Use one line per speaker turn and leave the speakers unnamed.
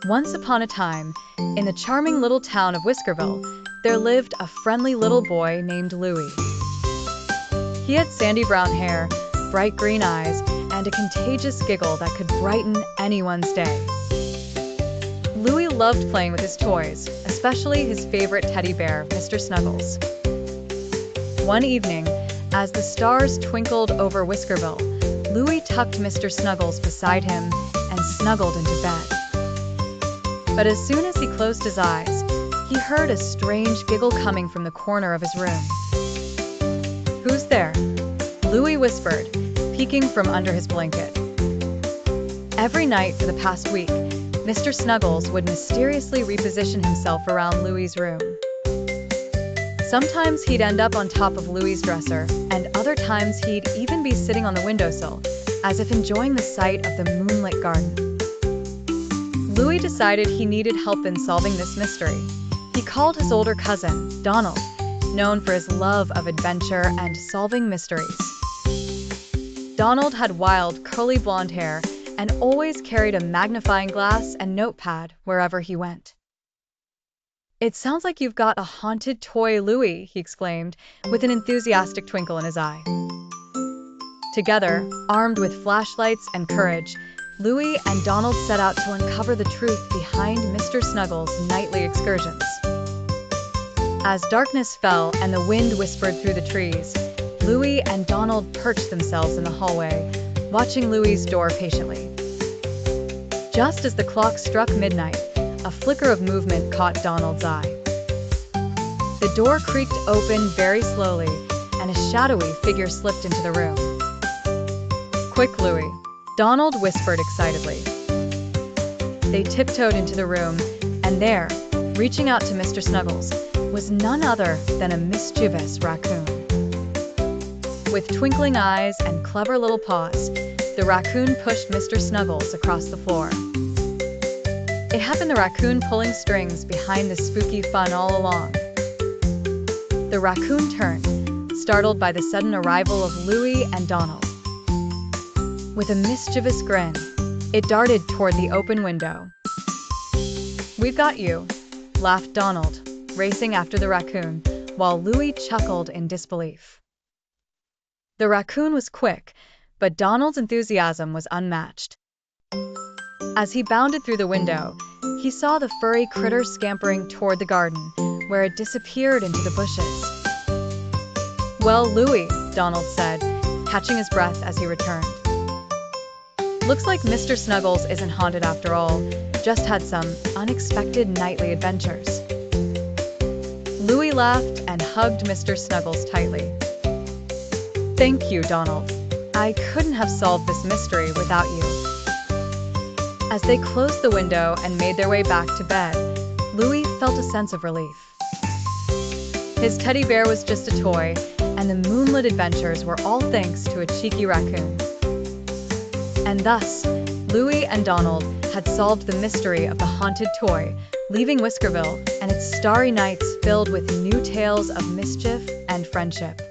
Once upon a time, in the charming little town of Whiskerville, there lived a friendly little boy named Louie. He had sandy brown hair, bright green eyes, and a contagious giggle that could brighten anyone's day. Louie loved playing with his toys, especially his favorite teddy bear, Mr. Snuggles. One evening, as the stars twinkled over Whiskerville, Louie tucked Mr. Snuggles beside him and snuggled into bed. But as soon as he closed his eyes, he heard a strange giggle coming from the corner of his room. "Who's there?" Louie whispered, peeking from under his blanket. Every night for the past week, Mr. Snuggles would mysteriously reposition himself around Louie's room. Sometimes he'd end up on top of Louie's dresser, and other times he'd even be sitting on the windowsill, as if enjoying the sight of the moonlit garden. Louie decided he needed help in solving this mystery. He called his older cousin, Donald, known for his love of adventure and solving mysteries. Donald had wild, curly blonde hair and always carried a magnifying glass and notepad wherever he went. "It sounds like you've got a haunted toy, Louie," he exclaimed, with an enthusiastic twinkle in his eye. Together, armed with flashlights and courage, Louie and Donald set out to uncover the truth behind Mr. Snuggles' nightly excursions. As darkness fell and the wind whispered through the trees, Louie and Donald perched themselves in the hallway, watching Louie's door patiently. Just as the clock struck midnight, a flicker of movement caught Donald's eye. The door creaked open very slowly, and a shadowy figure slipped into the room. "Quick, Louie," Donald whispered excitedly. They tiptoed into the room, and there, reaching out to Mr. Snuggles, was none other than a mischievous raccoon. With twinkling eyes and clever little paws, the raccoon pushed Mr. Snuggles across the floor. It had been the raccoon pulling strings behind the spooky fun all along. The raccoon turned, startled by the sudden arrival of Louie and Donald. With a mischievous grin, it darted toward the open window. "We've got you," laughed Donald, racing after the raccoon, while Louie chuckled in disbelief. The raccoon was quick, but Donald's enthusiasm was unmatched. As he bounded through the window, he saw the furry critter scampering toward the garden, where it disappeared into the bushes. "Well, Louie," Donald said, catching his breath as he returned. "Looks like Mr. Snuggles isn't haunted after all, just had some unexpected nightly adventures." Louie laughed and hugged Mr. Snuggles tightly. "Thank you, Donald. I couldn't have solved this mystery without you." As they closed the window and made their way back to bed, Louie felt a sense of relief. His teddy bear was just a toy, and the moonlit adventures were all thanks to a cheeky raccoon. And thus, Louie and Donald had solved the mystery of the haunted toy, leaving Whiskerville and its starry nights filled with new tales of mischief and friendship.